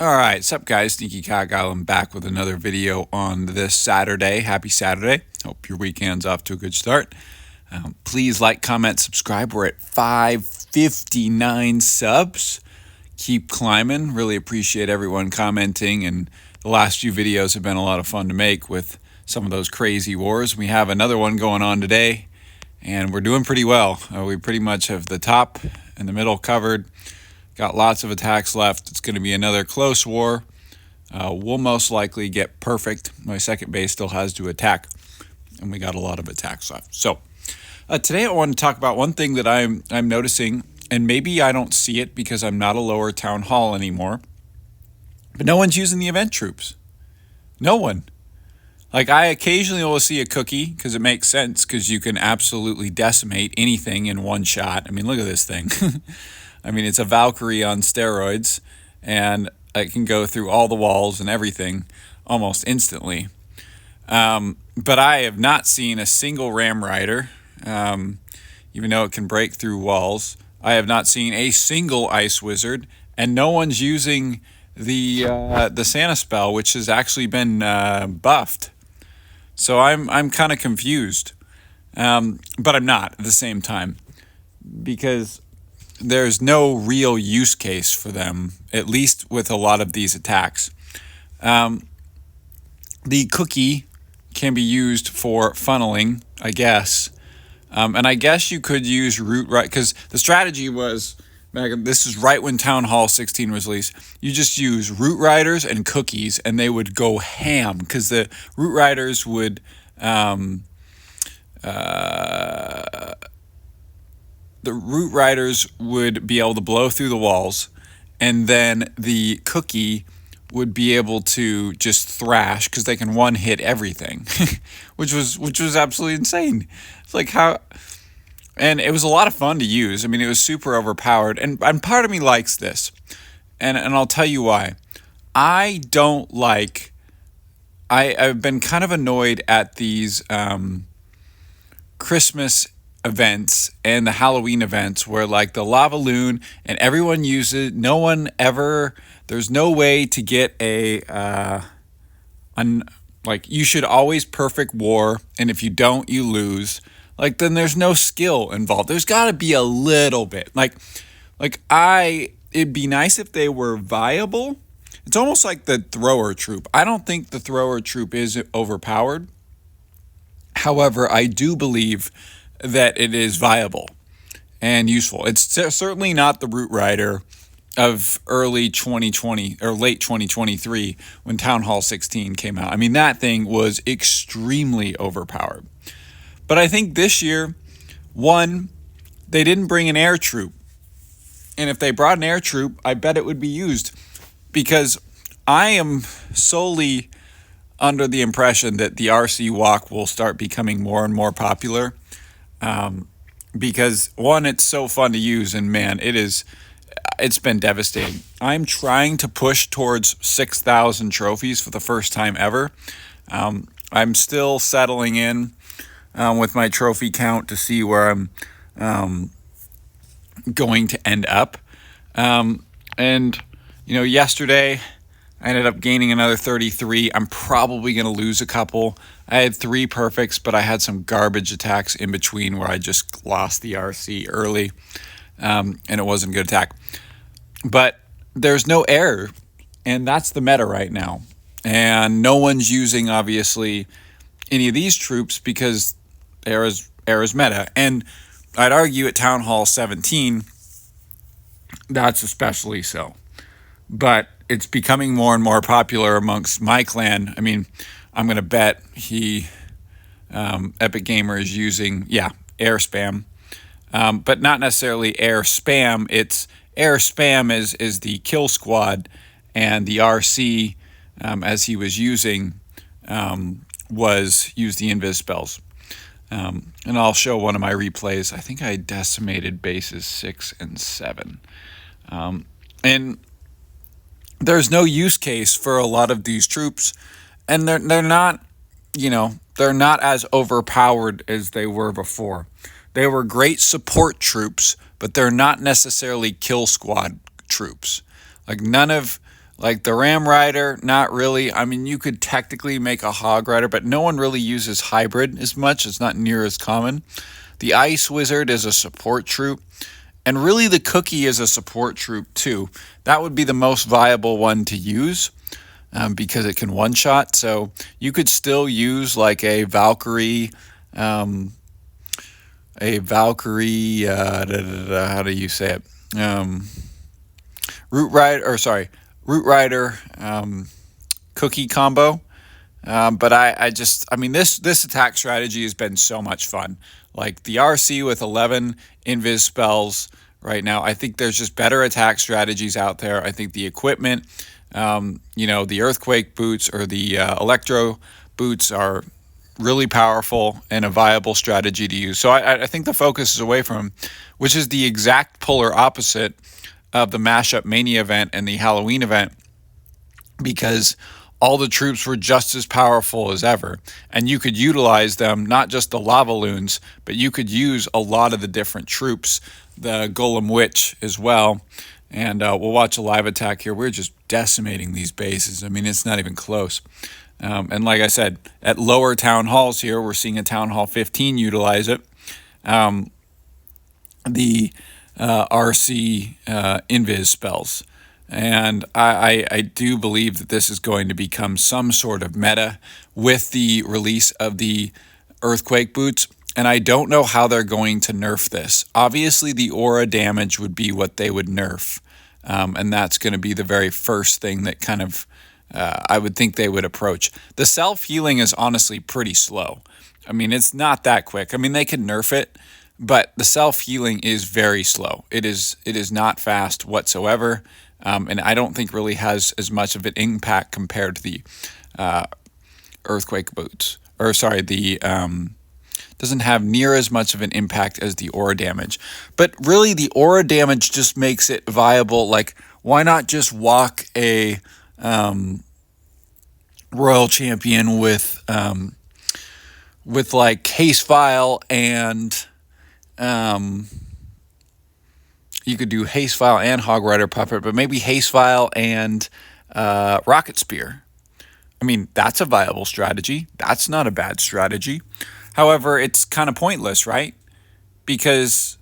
All right, what's up, guys? Sneaky Cog Island back with another video on this Saturday. Happy Saturday. Hope your weekend's off to a good start. Please like, comment, subscribe. We're at 559 subs. Keep climbing. Really appreciate everyone commenting, and the last few videos have been a lot of fun to make with some of those crazy wars. We have another one going on today, and we're doing pretty well. We pretty much have the top and the middle covered. Got lots of attacks left. It's going to be another close war. We'll most likely get perfect. My second base still has to attack, and we got a lot of attacks left. So today I want to talk about one thing that I'm noticing, and maybe I don't see it because I'm not a lower town hall anymore, but no one's using the event troops. No one. Like, I occasionally will see a cookie because it makes sense, because you can absolutely decimate anything in one shot. I mean, look at this thing. I mean, it's a Valkyrie on steroids, and it can go through all the walls and everything almost instantly. But I have not seen a single Ram Rider, even though it can break through walls. I have not seen a single Ice Wizard, and no one's using the Santa spell, which has actually been buffed. So I'm kind of confused, but I'm not at the same time, because there's no real use case for them, at least with a lot of these attacks. The cookie can be used for funneling, I guess. And I guess you could use Root Rider, because the strategy was, this is right when Town Hall 16 was released, you just use Root Riders and cookies, and they would go ham, because the Root Riders would... the Root Riders would be able to blow through the walls, and then the cookie would be able to just thrash, because they can one hit everything, which was absolutely insane. It's like, how, and it was a lot of fun to use. I mean, it was super overpowered, and part of me likes this, and I'll tell you why. I've been kind of annoyed at these Christmas events and the Halloween events where, like, the lava loon and everyone uses it. There's no way to get like, you should always perfect war, and if you don't, you lose. Like, then there's no skill involved. There's got to be a little bit. It'd be nice if they were viable. It's almost like the thrower troop. I don't think the thrower troop is overpowered. However, I do believe that it is viable and useful. It's certainly not the Root Rider of early 2020 or late 2023 when Town Hall 16 came out. I mean, that thing was extremely overpowered. But I think this year, one, they didn't bring an air troop. And if they brought an air troop, I bet it would be used, because I am solely under the impression that the RC walk will start becoming more and more popular. Because, one, it's so fun to use, and man, it's been devastating. I'm trying to push towards 6,000 trophies for the first time ever. I'm still settling in with my trophy count to see where I'm going to end up. And, yesterday I ended up gaining another 33. I'm probably going to lose a couple. I had 3 perfects, but I had some garbage attacks in between where I just lost the RC early, and it wasn't a good attack. But there's no air, and that's the meta right now. And no one's using, obviously, any of these troops because air is meta. And I'd argue at Town Hall 17, that's especially so. But it's becoming more and more popular amongst my clan. I mean, I'm going to bet Epic Gamer is using, air spam. But not necessarily air spam. It's air spam is the kill squad, and the RC, as he was using, use the invis spells. And I'll show one of my replays. I think I decimated bases 6 and 7. And there's no use case for a lot of these troops, and they're not, they're not as overpowered as they were before. They were great support troops, but they're not necessarily kill squad troops. Like, none of Like the Ram Rider, not really. I mean, you could technically make a Hog Rider, but no one really uses hybrid as much. It's not near as common. The Ice Wizard is a support troop. And really, the Cookie is a support troop too. That would be the most viable one to use because it can one-shot. So you could still use like a Valkyrie, how do you say it? Root Rider, Cookie combo. But I mean, this attack strategy has been so much fun. Like the RC with 11 invis spells right now, I think there's just better attack strategies out there. I think the equipment, the Earthquake boots or the Electro boots are really powerful and a viable strategy to use. So I think the focus is away from, which is the exact polar opposite of the Mashup Mania event and the Halloween event, because all the troops were just as powerful as ever. And you could utilize them, not just the lava loons, but you could use a lot of the different troops, the Golem Witch as well. And we'll watch a live attack here. We're just decimating these bases. I mean, it's not even close. And like I said, at lower town halls here, we're seeing a Town Hall 15 utilize it. The RC invis spells. And I do believe that this is going to become some sort of meta with the release of the Earthquake boots. And I don't know how they're going to nerf this. Obviously, the aura damage would be what they would nerf. And that's going to be the very first thing that kind of I would think they would approach. The self-healing is honestly pretty slow. I mean, it's not that quick. I mean, they can nerf it, but the self-healing is very slow. It is not fast whatsoever. And I don't think really has as much of an impact compared to the Earthquake boots. Or sorry, the doesn't have near as much of an impact as the aura damage. But really, the aura damage just makes it viable. Like, why not just walk a Royal Champion with like Case File and you could do Haste File and Hog Rider Puppet, but maybe Haste File and Rocket Spear. I mean, that's a viable strategy. That's not a bad strategy. However, it's kind of pointless, right? Because,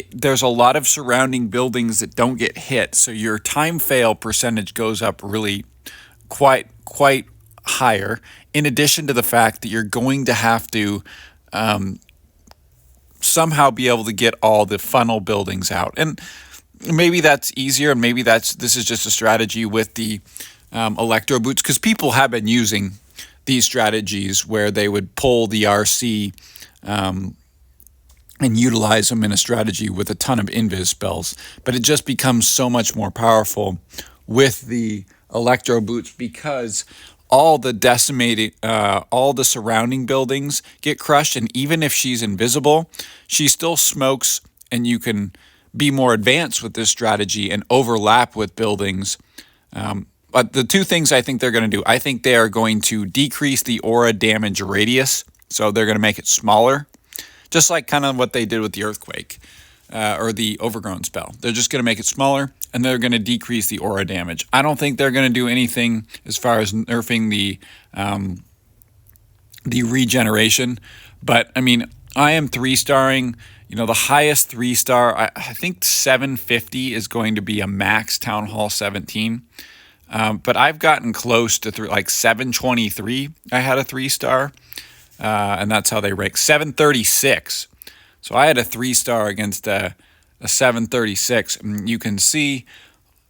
there's a lot of surrounding buildings that don't get hit, so your time fail percentage goes up really quite higher, in addition to the fact that you're going to have to somehow be able to get all the funnel buildings out. And maybe that's easier, and maybe this is just a strategy with the Electro Boots, because people have been using these strategies where they would pull the RC and utilize them in a strategy with a ton of invis spells. But it just becomes so much more powerful with the Electro Boots, because all the all the surrounding buildings get crushed, and even if she's invisible, she still smokes, and you can be more advanced with this strategy and overlap with buildings. But the two things I think they're going to do, I think they are going to decrease the aura damage radius, so they're going to make it smaller, just like kind of what they did with the Earthquake or the Overgrown spell. They're just going to make it smaller, and they're going to decrease the aura damage. I don't think they're going to do anything as far as nerfing the regeneration, but I mean, I am 3-starring. The highest 3-star, I think 750 is going to be a max Town Hall 17. But I've gotten close to like 723. I had a 3-star, and that's how they rank. 736. So I had a 3-star against a 736. And you can see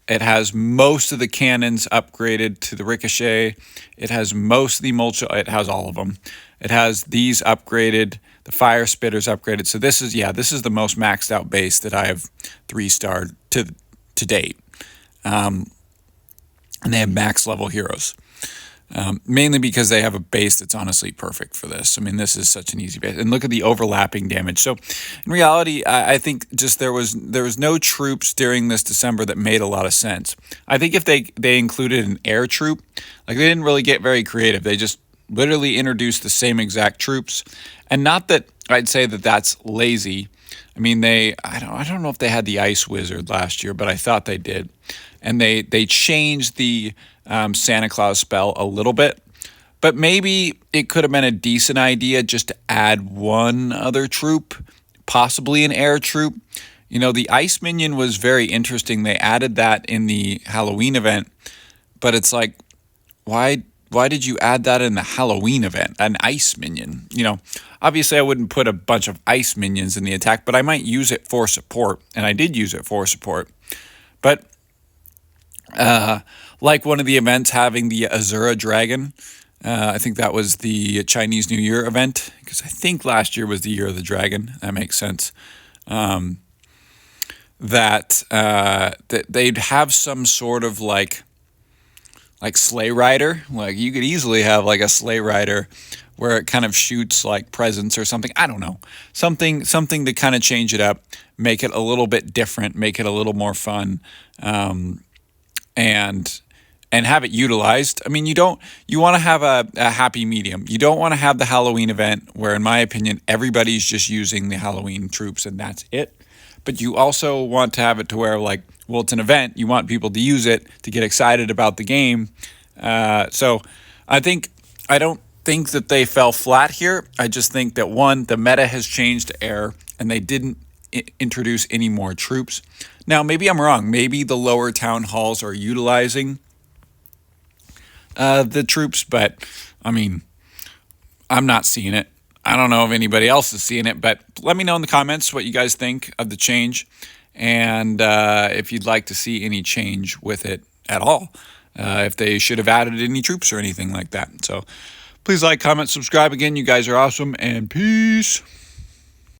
it has most of the cannons upgraded to the ricochet. It has most of the it has all of them. It has these upgraded, the fire spitters upgraded. So this is the most maxed out base that I have 3-starred to date. And they have max level heroes, mainly because they have a base that's honestly perfect for this. I mean, this is such an easy base. And look at the overlapping damage. So in reality, I think just there was no troops during this December that made a lot of sense. I think if they included an air troop, like they didn't really get very creative. They just literally introduced the same exact troops. And not that I'd say that that's lazy. I mean, I don't know if they had the Ice Wizard last year, but I thought they did. And they changed the Santa Claus spell a little bit. But maybe it could have been a decent idea just to add one other troop, possibly an air troop. You know, the Ice Minion was very interesting. They added that in the Halloween event, but it's like, why did you add that in the Halloween event? An Ice Minion. You know, obviously I wouldn't put a bunch of Ice Minions in the attack, but I might use it for support, and I did use it for support. But like one of the events having the Azura Dragon. I think that was the Chinese New Year event, because I think last year was the Year of the Dragon. That makes sense. That they'd have some sort of like sleigh rider. Like you could easily have like a sleigh rider where it kind of shoots like presents or something. I don't know. Something to kind of change it up, make it a little bit different, make it a little more fun. And have it utilized. I mean, you want to have a happy medium. You don't want to have the Halloween event where, in my opinion, everybody's just using the Halloween troops and that's it. But you also want to have it to where, like, well, it's an event. You want people to use it to get excited about the game. So I don't think that they fell flat here. I just think that, one, the meta has changed to air and they didn't introduce any more troops. Now, maybe I'm wrong. Maybe the lower town halls are utilizing the troops, but I mean, I'm not seeing it. I don't know if anybody else is seeing it, but let me know in the comments what you guys think of the change, and if you'd like to see any change with it at all, if they should have added any troops or anything like that. So please like, comment, subscribe. Again, you guys are awesome, and peace.